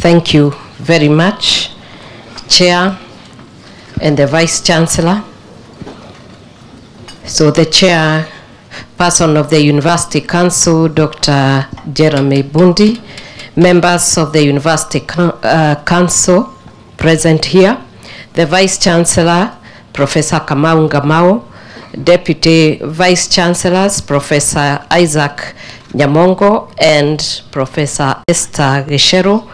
Thank you very much, Chair and the Vice Chancellor. So the Chairperson of the University Council, Dr. Jeremy Bundi, members of the University Council present here, the Vice Chancellor, Professor Kamau Ngamau, Deputy Vice Chancellors, Professor Isaac Nyamongo and Professor Esther Geshero,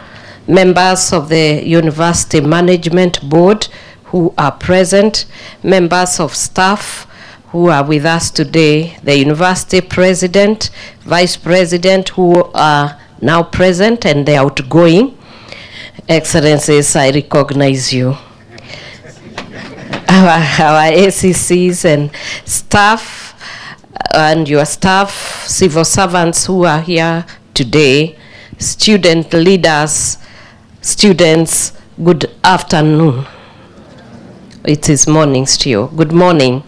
members of the University Management Board who are present, members of staff who are with us today, the University President, Vice President who are now present and the outgoing. Excellencies, I recognize you. Our ACCs and staff, and your staff, civil servants who are here today, student leaders, students, good afternoon. It is morning still. Good morning.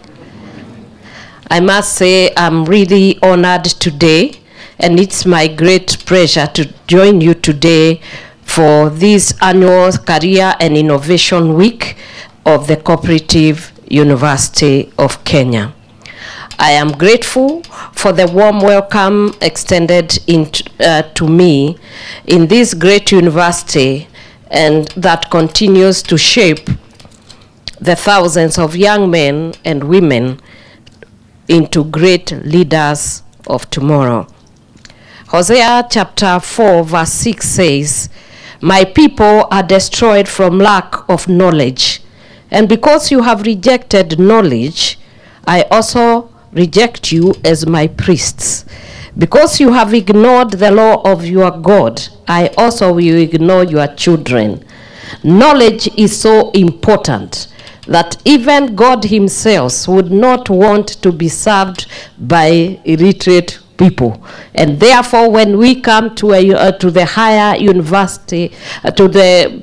I must say I'm really honored today, and it's my great pleasure to join you today for this annual Career and Innovation Week of the Cooperative University of Kenya. I am grateful for the warm welcome extended to me in this great university, and that continues to shape the thousands of young men and women into great leaders of tomorrow. Hosea chapter 4 verse 6 says, "My people are destroyed from lack of knowledge. And because you have rejected knowledge, I also reject you as my priests. Because you have ignored the law of your God, I also will ignore your children." Knowledge is so important that even God himself would not want to be served by illiterate people. And therefore, when we come to the higher university, to the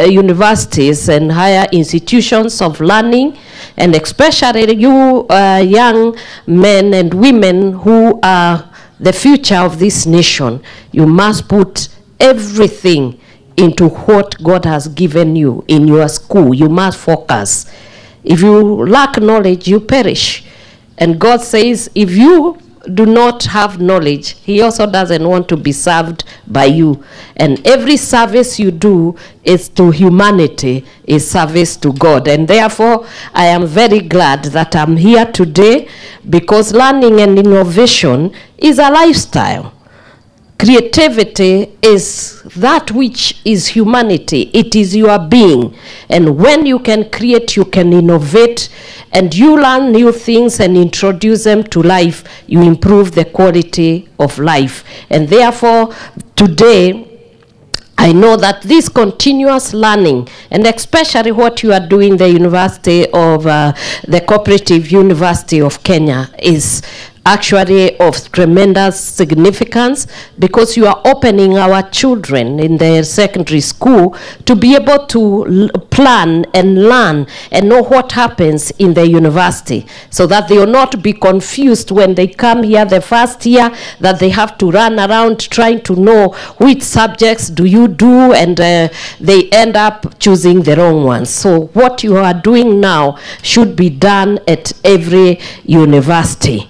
universities and higher institutions of learning, and especially you young men and women who are the future of this nation, you must put everything into what God has given you in your school. You must focus. If you lack knowledge, you perish. And God says, if you do not have knowledge, he also doesn't want to be served by you. And every service you do is to humanity, is service to God. And therefore, I am very glad that I'm here today, because learning and innovation is a lifestyle. Creativity is that which is humanity. It is your being. And when you can create, you can innovate, and you learn new things and introduce them to life, you improve the quality of life. And therefore, today, I know that this continuous learning, and especially what you are doing, the University of the Cooperative University of Kenya, is actually of tremendous significance, because you are opening our children in their secondary school to be able to plan and learn and know what happens in the university, so that they will not be confused when they come here the first year, that they have to run around trying to know which subjects do you do, and they end up choosing the wrong ones. So what you are doing now should be done at every university.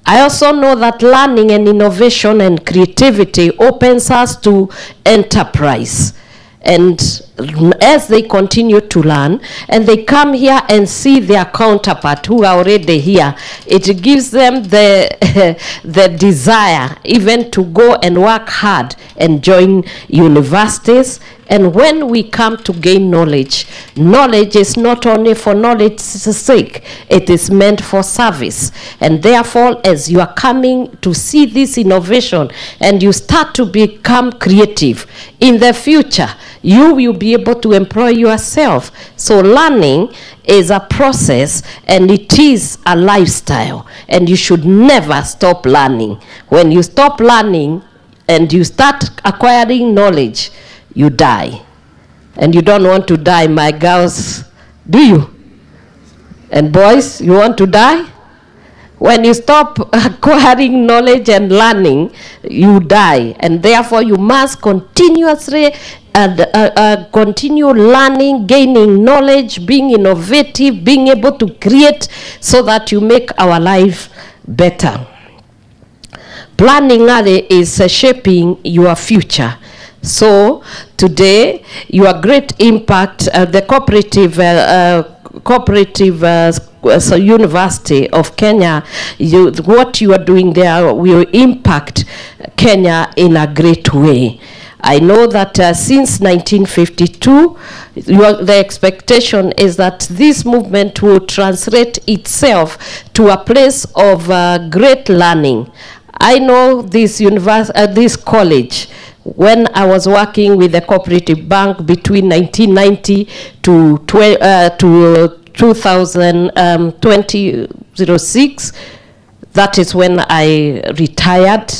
I also know that learning and innovation and creativity opens us to enterprise. And as they continue to learn, and they come here and see their counterpart who are already here, it gives them the, the desire even to go and work hard and join universities. And when we come to gain knowledge, knowledge is not only for knowledge's sake, it is meant for service. And therefore, as you are coming to see this innovation and you start to become creative, in the future, you will be able to employ yourself. So learning is a process, and it is a lifestyle, and you should never stop learning. When you stop learning and you start acquiring knowledge, you die. And you don't want to die, my girls, do you? And boys, you want to die? When you stop acquiring knowledge and learning, you die. And therefore, you must continuously continue learning, gaining knowledge, being innovative, being able to create so that you make our life better. Planning is shaping your future. So today, your great impact, the Cooperative University of Kenya, what you are doing there will impact Kenya in a great way. I know that since 1952, the expectation is that this movement will translate itself to a place of great learning. I know this this college, when I was working with the Cooperative Bank between 1990 to 2006, that is when I retired.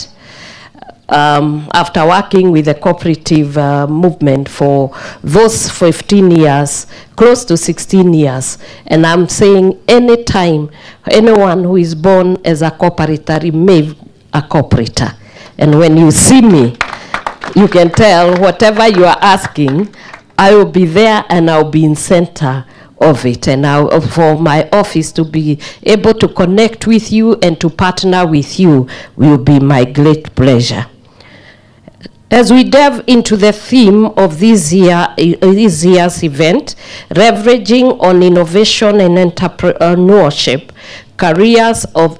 After working with the cooperative movement for those 15 years, close to 16 years, and I'm saying anytime, anyone who is born as a cooperator remain a cooperator. And when you see me, you can tell whatever you are asking, I will be there and I'll be in center of it, and for my office to be able to connect with you and to partner with you will be my great pleasure. As we delve into the theme of this year's event, leveraging on innovation and entrepreneurship, careers of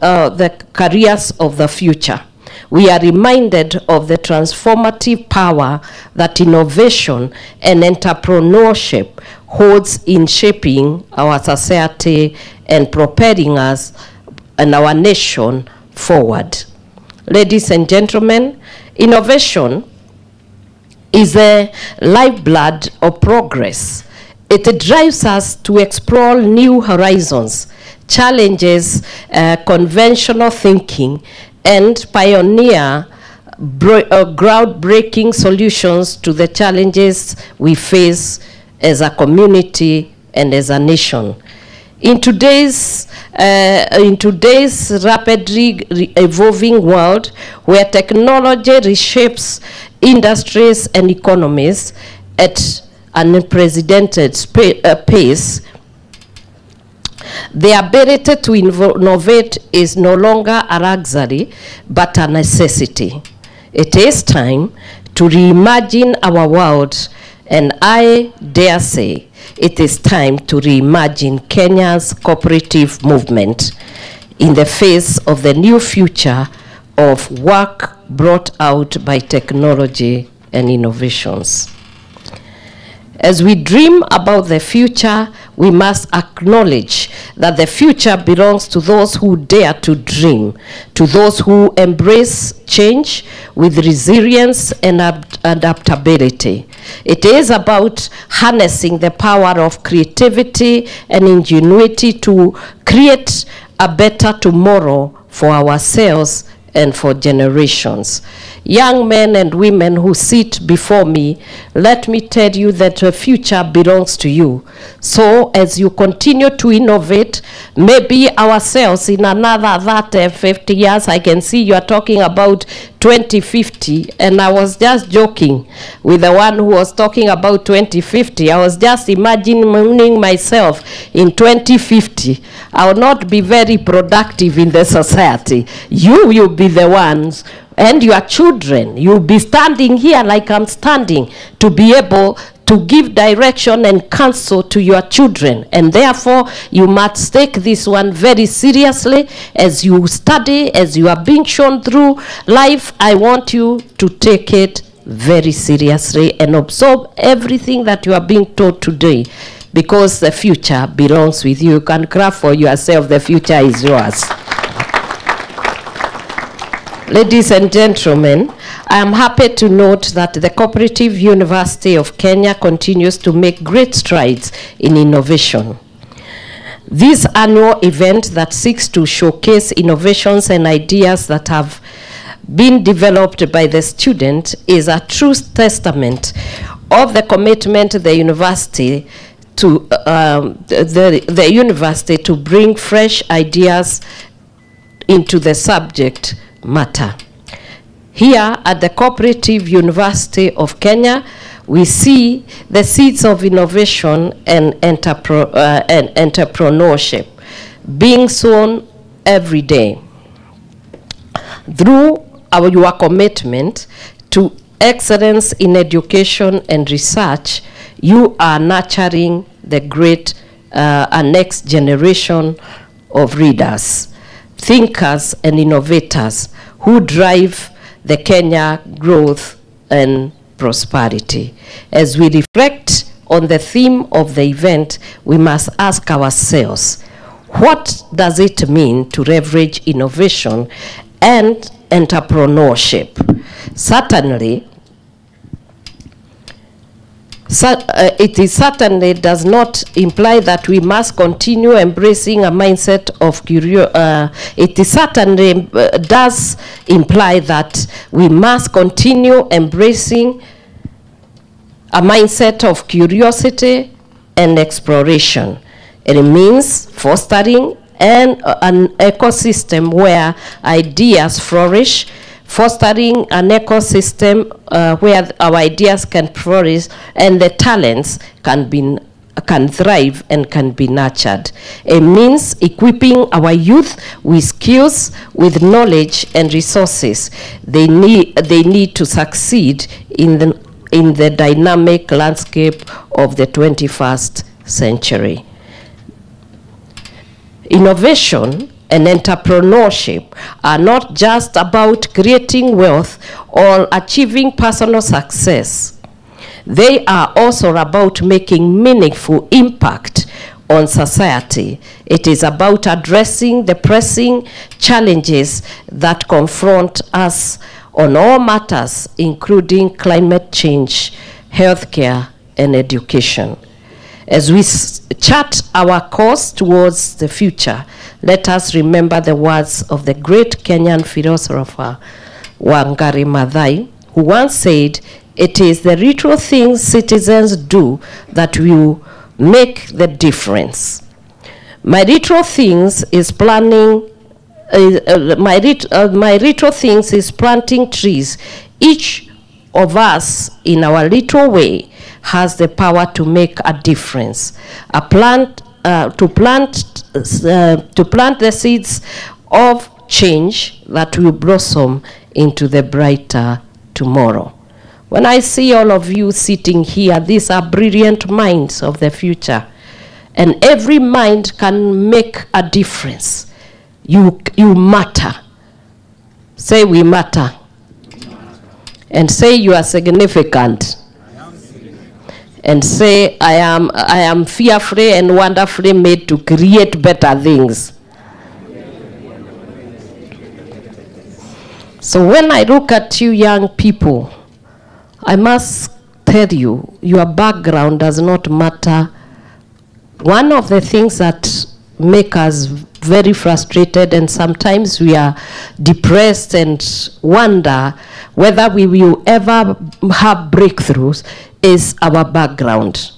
the future, we are reminded of the transformative power that innovation and entrepreneurship holds in shaping our society and propelling us and our nation forward. Ladies and gentlemen, innovation is the lifeblood of progress. It drives us to explore new horizons, challenges conventional thinking, and pioneer groundbreaking solutions to the challenges we face as a community and as a nation. In today's rapidly evolving world, where technology reshapes industries and economies at an unprecedented pace, the ability to innovate is no longer a luxury, but a necessity. It is time to reimagine our world, and I dare say it is time to reimagine Kenya's cooperative movement in the face of the new future of work brought out by technology and innovations. As we dream about the future, we must acknowledge that the future belongs to those who dare to dream, to those who embrace change with resilience and adaptability. It is about harnessing the power of creativity and ingenuity to create a better tomorrow for ourselves and for generations. Young men and women who sit before me, let me tell you that the future belongs to you. So as you continue to innovate, maybe ourselves in another 50 years, I can see you are talking about 2050, and I was just joking with the one who was talking about 2050. I was just imagining myself in 2050. I will not be very productive in the society. You will be the ones, and your children, you'll be standing here like I'm standing, to be able to give direction and counsel to your children. And therefore, you must take this one very seriously as you study, as you are being shown through life. I want you to take it very seriously and absorb everything that you are being taught today, because the future belongs with you. You can clap for yourself. The future is yours. Ladies and gentlemen, I am happy to note that the Cooperative University of Kenya continues to make great strides in innovation. This annual event that seeks to showcase innovations and ideas that have been developed by the student is a true testament of the commitment of the university to the university to bring fresh ideas into the subject matter. Here at the Cooperative University of Kenya, we see the seeds of innovation and entrepreneurship being sown every day. Through your commitment to excellence in education and research, you are nurturing the great next generation of readers, thinkers, and innovators who drive the Kenya growth and prosperity. As we reflect on the theme of the event, we must ask ourselves, what does it mean to leverage innovation and entrepreneurship? Certainly, it certainly does not imply that we must continue embracing a mindset of curiosity. It certainly does imply that we must continue embracing a mindset of curiosity and exploration. It means fostering an ecosystem where ideas flourish, fostering an ecosystem where our ideas can flourish and the talents can thrive and can be nurtured. It means equipping our youth with skills, with knowledge and resources they need to succeed in the dynamic landscape of the 21st century. Innovation and entrepreneurship are not just about creating wealth or achieving personal success. They are also about making meaningful impact on society. It is about addressing the pressing challenges that confront us on all matters, including climate change, healthcare, and education. As we chart our course towards the future, let us remember the words of the great Kenyan philosopher Wangari Maathai, who once said, "It is the little things citizens do that will make the difference." My little things is planting trees. Each of us, in our little way, has the power to make a difference. To plant the seeds of change that will blossom into the brighter tomorrow. When I see all of you sitting here, these are brilliant minds of the future, and every mind can make a difference. You matter. Say we matter. And say you are significant. And say, I am fearfully and wonderfully made to create better things. So when I look at you young people, I must tell you, your background does not matter. One of the things that make us very frustrated, and sometimes we are depressed and wonder whether we will ever have breakthroughs, is our background.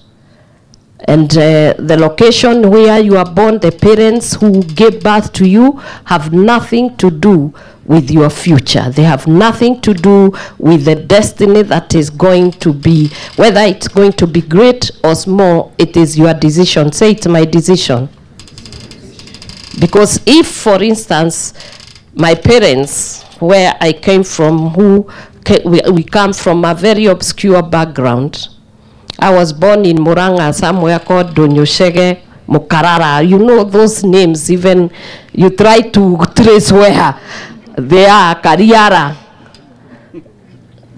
And the location where you are born, the parents who gave birth to you, have nothing to do with your future. They have nothing to do with the destiny that is going to be, whether it's going to be great or small. It is your decision. Say, it's my decision. Because if, for instance, my parents, where I came from, we come from a very obscure background. I was born in Muranga, somewhere called Donyoshege, Mukarara. You know those names, even you try to trace where they are, Kariara.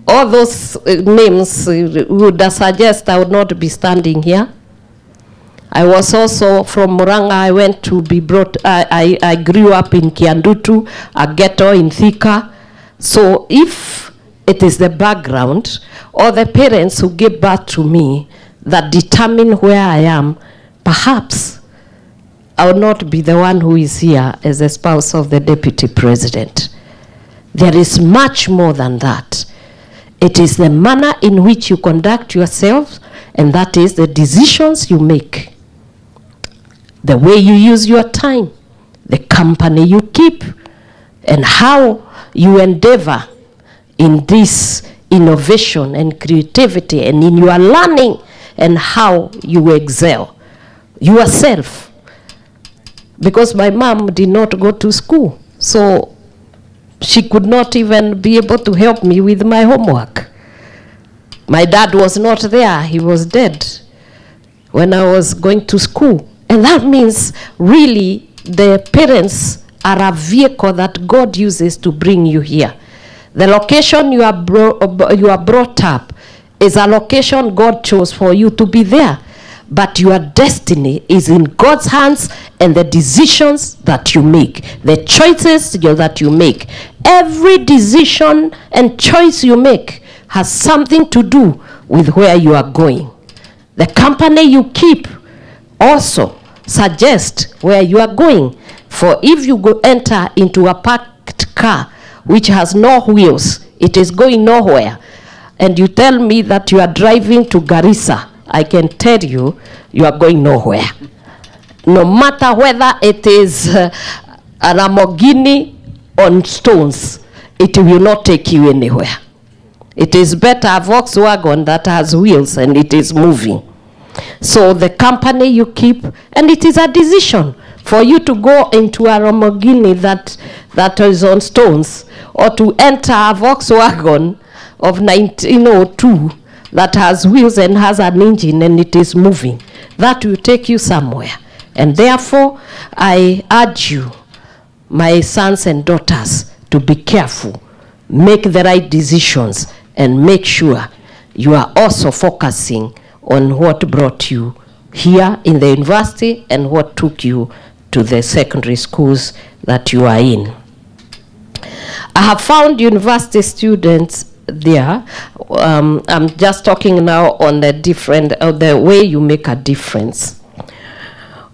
All those names would suggest I would not be standing here. I was also from Muranga. I went to be brought, I grew up in Kiandutu, a ghetto in Thika. So if it is the background or the parents who gave birth to me that determine where I am, perhaps I will not be the one who is here as a spouse of the Deputy President. There is much more than that. It is the manner in which you conduct yourself, and that is the decisions you make, the way you use your time, the company you keep, and how you endeavor in this innovation and creativity and in your learning and how you excel yourself. Because my mom did not go to school, so she could not even be able to help me with my homework. My dad was not there, he was dead when I was going to school. And that means really the parents are a vehicle that God uses to bring you here. The location you are brought up is a location God chose for you to be there. But your destiny is in God's hands, and the decisions that you make, the choices that you make. Every decision and choice you make has something to do with where you are going. The company you keep also suggests where you are going. For if you go enter into a parked car which has no wheels, it is going nowhere, and you tell me that you are driving to Garissa, I can tell you, you are going nowhere. No matter whether it is a Lamborghini on stones, it will not take you anywhere. It is better a Volkswagen that has wheels and it is moving. So the company you keep, and it is a decision for you to go into a Lamborghini that is on stones, or to enter a Volkswagen of 1902 that has wheels and has an engine and it is moving. That will take you somewhere. And therefore, I urge you, my sons and daughters, to be careful, make the right decisions, and make sure you are also focusing on what brought you here in the university and what took you to the secondary schools that you are in. I have found university students there. I'm just talking now on the different, the way you make a difference.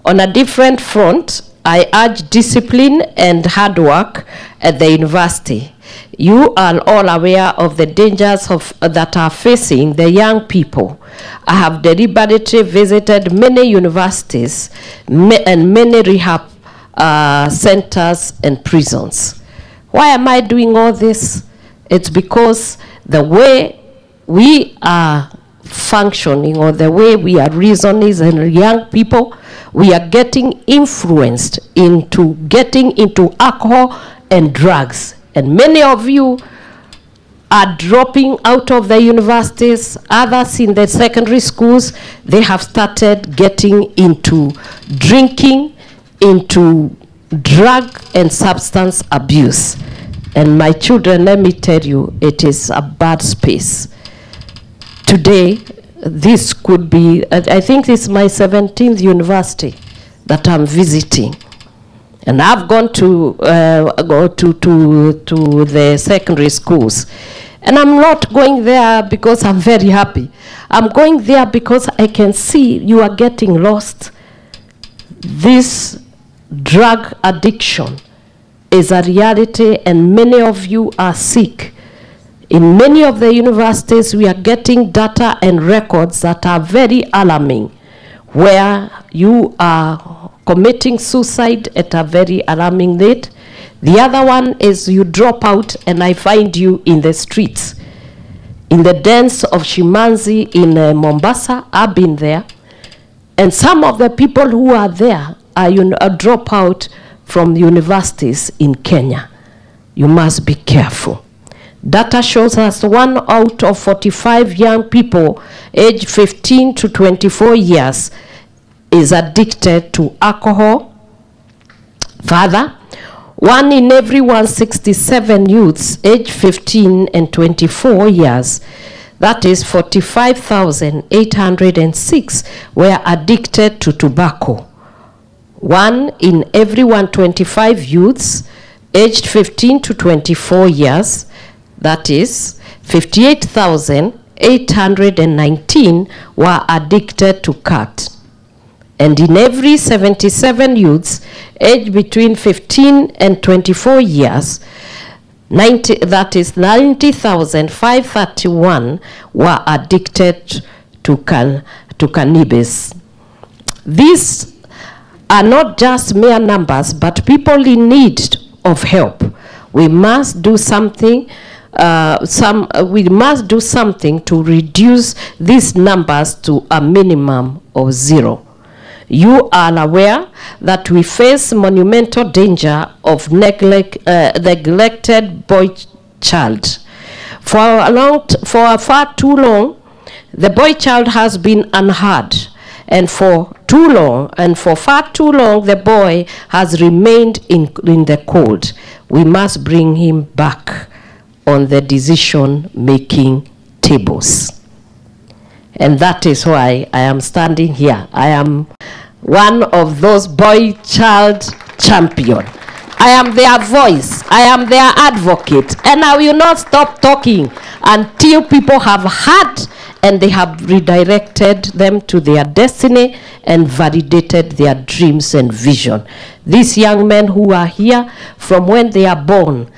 On a different front, I urge discipline and hard work at the university. You are all aware of the dangers that are facing the young people. I have deliberately visited many universities and many rehab centers and prisons. Why am I doing all this? It's because the way we are functioning, or the way we are reasoning as young people, we are getting influenced into getting into alcohol and drugs. And many of you are dropping out of the universities. Others in the secondary schools, they have started getting into drinking, into drug and substance abuse. And my children, let me tell you, it is a bad space. Today, this could be, I think this is my 17th university that I'm visiting. And I've gone to the secondary schools. And I'm not going there because I'm very happy. I'm going there because I can see you are getting lost. This drug addiction is a reality, and many of you are sick. In many of the universities, we are getting data and records that are very alarming, where you are committing suicide at a very alarming rate. The other one is you drop out and I find you in the streets. In the dens of Shimanzi in Mombasa, I've been there. And some of the people who are there are drop out from universities in Kenya. You must be careful. Data shows us 1 out of 45 young people aged 15 to 24 years is addicted to alcohol. Further, 1 in every 167 youths aged 15 and 24 years, that is 45,806, were addicted to tobacco. 1 in every 125 youths aged 15 to 24 years, that is 58,819, were addicted to crack. And in every 77 youths aged between 15 and 24 years, that is 90,531, were addicted to cannabis. These are not just mere numbers, but people in need of help. We must do something. We must do something to reduce these numbers to a minimum of 0. You are aware that we face monumental danger of neglected boy child. For far too long, the boy child has been unheard, and for far too long, the boy has remained in the cold. We must bring him back on the decision-making tables. And that is why I am standing here. I am one of those boy child champions. I am their voice. I am their advocate. And I will not stop talking until people have heard and they have redirected them to their destiny and validated their dreams and vision. These young men who are here, from when they are born,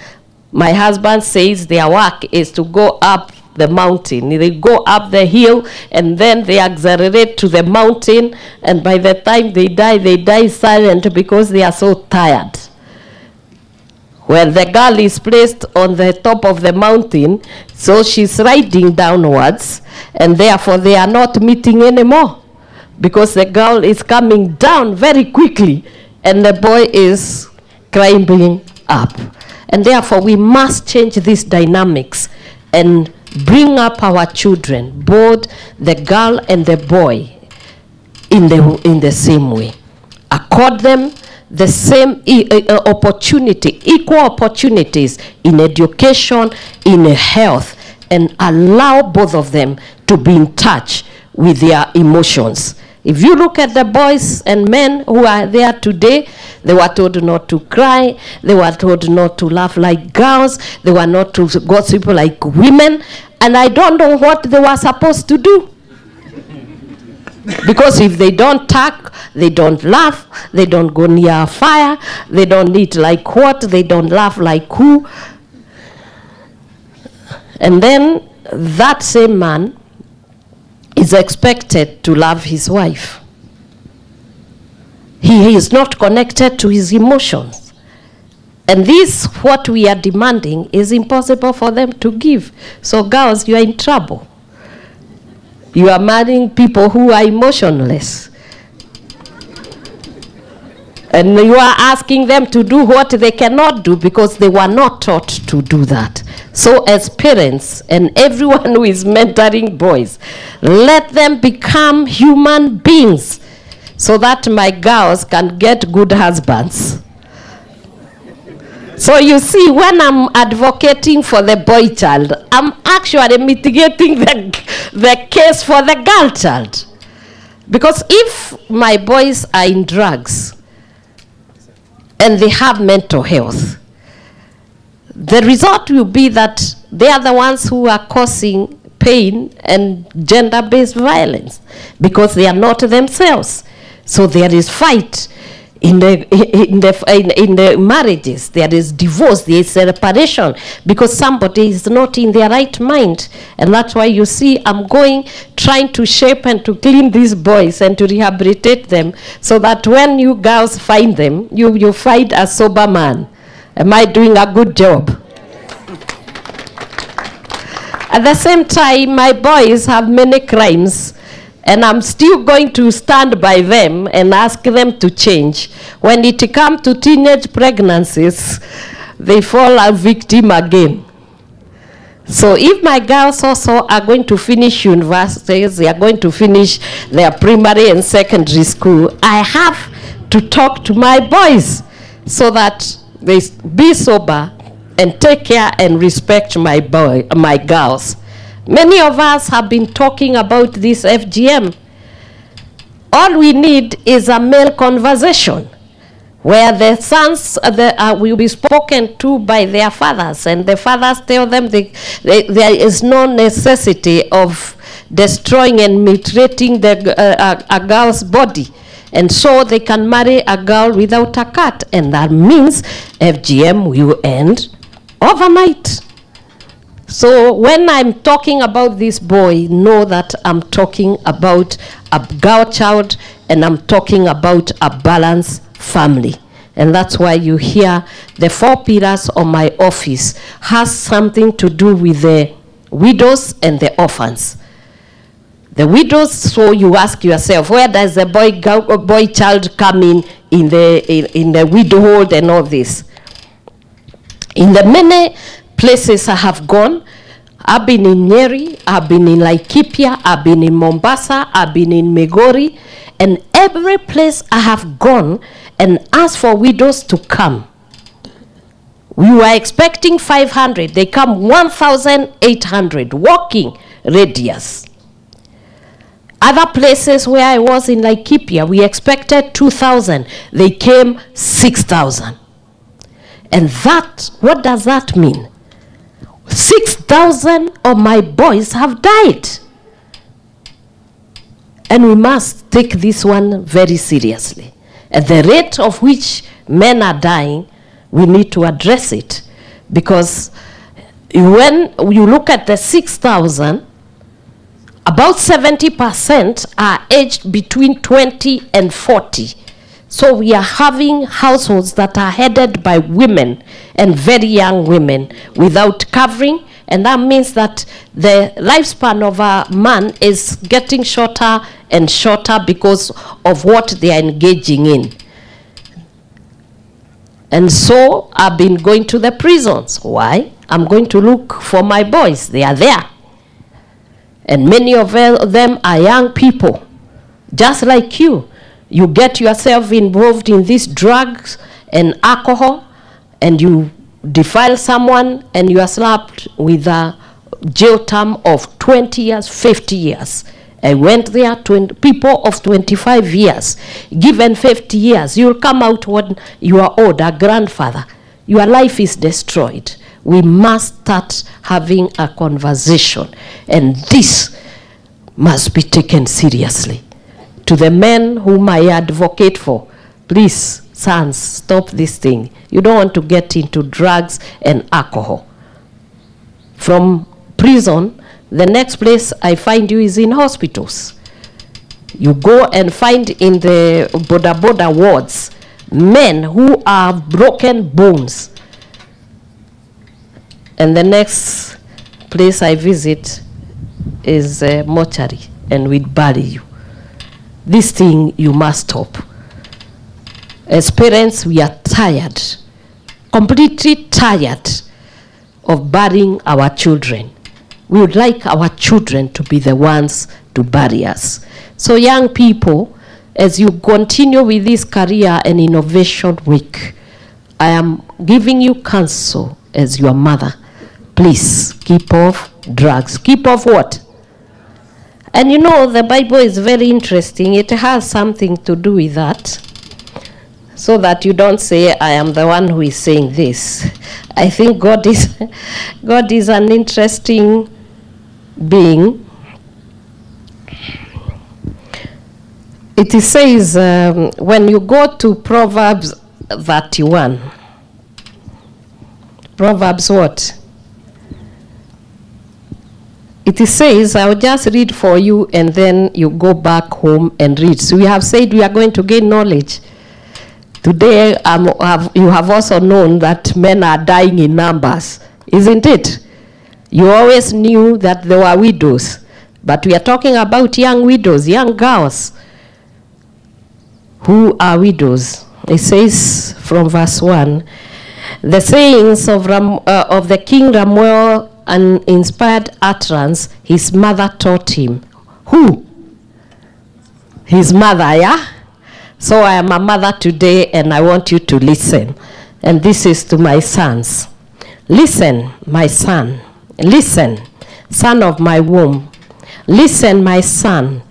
my husband says their work is to go up the mountain. They go up the hill and then they accelerate to the mountain, and by the time they die silent because they are so tired. When the girl is placed on the top of the mountain, so she's riding downwards, and therefore they are not meeting anymore because the girl is coming down very quickly and the boy is climbing up. And therefore we must change these dynamics and bring up our children, both the girl and the boy, in the same way. Accord them the same opportunity, equal opportunities in education, in health, and allow both of them to be in touch with their emotions. If you look at the boys and men who are there today, they were told not to cry, they were told not to laugh like girls, they were not to gossip like women, and I don't know what they were supposed to do. Because if they don't talk, they don't laugh, they don't go near a fire, they don't eat like what, they don't laugh like who. And then that same man is expected to love his wife. He is not connected to his emotions. And this, what we are demanding, is impossible for them to give. So girls, you are in trouble. You are marrying people who are emotionless. And you are asking them to do what they cannot do because they were not taught to do that. So as parents and everyone who is mentoring boys, let them become human beings so that my girls can get good husbands. So you see, when I'm advocating for the boy child, I'm actually mitigating the case for the girl child. Because if my boys are in drugs and they have mental health, the result will be that they are the ones who are causing pain and gender-based violence because they are not themselves. So there is fight in the marriages, there is divorce, there is separation because somebody is not in their right mind. And that's why you see I'm trying to shape and to clean these boys and to rehabilitate them so that when you girls find them, you find a sober man. Am I doing a good job? At the same time, my boys have many crimes, and I'm still going to stand by them and ask them to change. When it comes to teenage pregnancies, they fall a victim again. So if my girls also are going to finish universities, they are going to finish their primary and secondary school, I have to talk to my boys so that they be sober and take care and respect my girls. Many of us have been talking about this FGM. All we need is a male conversation where the sons will be spoken to by their fathers, and the fathers tell them there is no necessity of destroying and mutilating a girl's body. And so they can marry a girl without a cut. And that means FGM will end overnight. So when I'm talking about this boy, know that I'm talking about a girl child and I'm talking about a balanced family. And that's why you hear the 4 pillars of my office has something to do with the widows and the orphans. The widows, so you ask yourself, where does the boy child come in the widowhood and all this? In the many places I have gone, I've been in Nyeri, I've been in Laikipia, I've been in Mombasa, I've been in Migori, and every place I have gone and asked for widows to come. We were expecting 500, they come 1,800, walking radius. Other places where I was in Laikipia, we expected 2,000. They came 6,000. And that, what does that mean? 6,000 of my boys have died. And we must take this one very seriously. At the rate of which men are dying, we need to address it. Because when you look at the 6,000, about 70% are aged between 20 and 40. So we are having households that are headed by women and very young women without covering. And that means that the lifespan of a man is getting shorter and shorter because of what they are engaging in. And so I've been going to the prisons. Why? I'm going to look for my boys. They are there. And many of them are young people, just like you. You get yourself involved in these drugs and alcohol, and you defile someone, and you are slapped with a jail term of 20 years, 50 years. I went there, people of 25 years, given 50 years, you'll come out when you are old, a grandfather. Your life is destroyed. We must start having a conversation, and this must be taken seriously. To the men whom I advocate for, please, sons, stop this thing. You don't want to get into drugs and alcohol. From prison, the next place I find you is in hospitals. You go and find in the border wards men who have broken bones. And the next place I visit is mortuary, and we bury you. This thing you must stop. As parents, we are tired, completely tired of burying our children. We would like our children to be the ones to bury us. So young people, as you continue with this career and innovation week, I am giving you counsel as your mother. Please keep off drugs. Keep off what? And you know, the Bible is very interesting. It has something to do with that. So that you don't say, I am the one who is saying this. I think God is an interesting being. It says, when you go to Proverbs 31, Proverbs what? It says, I'll just read for you and then you go back home and read. So we have said we are going to gain knowledge. Today, you have also known that men are dying in numbers, isn't it? You always knew that there were widows, but we are talking about young widows, young girls who are widows. It says from verse 1, the sayings of the king Ramuel, an inspired utterance, his mother taught him. Who? His mother, yeah? So I am a mother today, and I want you to listen. And this is to my sons. Listen, my son. Listen, son of my womb. Listen, my son,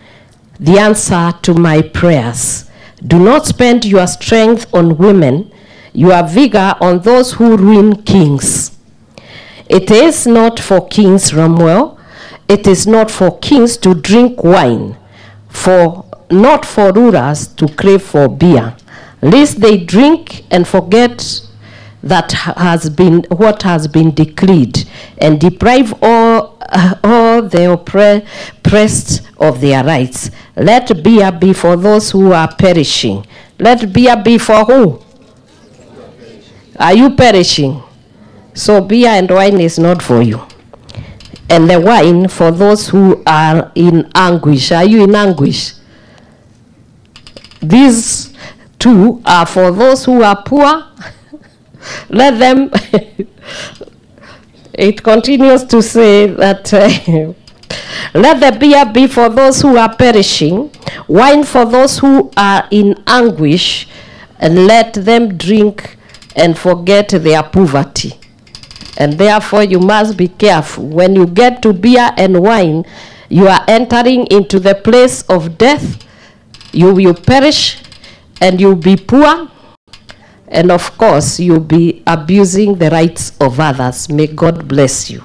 the answer to my prayers. Do not spend your strength on women, your vigor on those who ruin kings. It is not for kings, Ramuel. It is not for kings to drink wine, not for rulers to crave for beer, lest they drink and forget what has been decreed, and deprive all the oppressed of their rights. Let beer be for those who are perishing. Let beer be for who? Are you perishing? So beer and wine is not for you. And the wine for those who are in anguish. Are you in anguish? These two are for those who are poor. Let them, it continues to say that, let the beer be for those who are perishing, wine for those who are in anguish, and let them drink and forget their poverty. And therefore you must be careful. When you get to beer and wine, you are entering into the place of death. You will perish and you'll be poor. And of course, you'll be abusing the rights of others. May God bless you.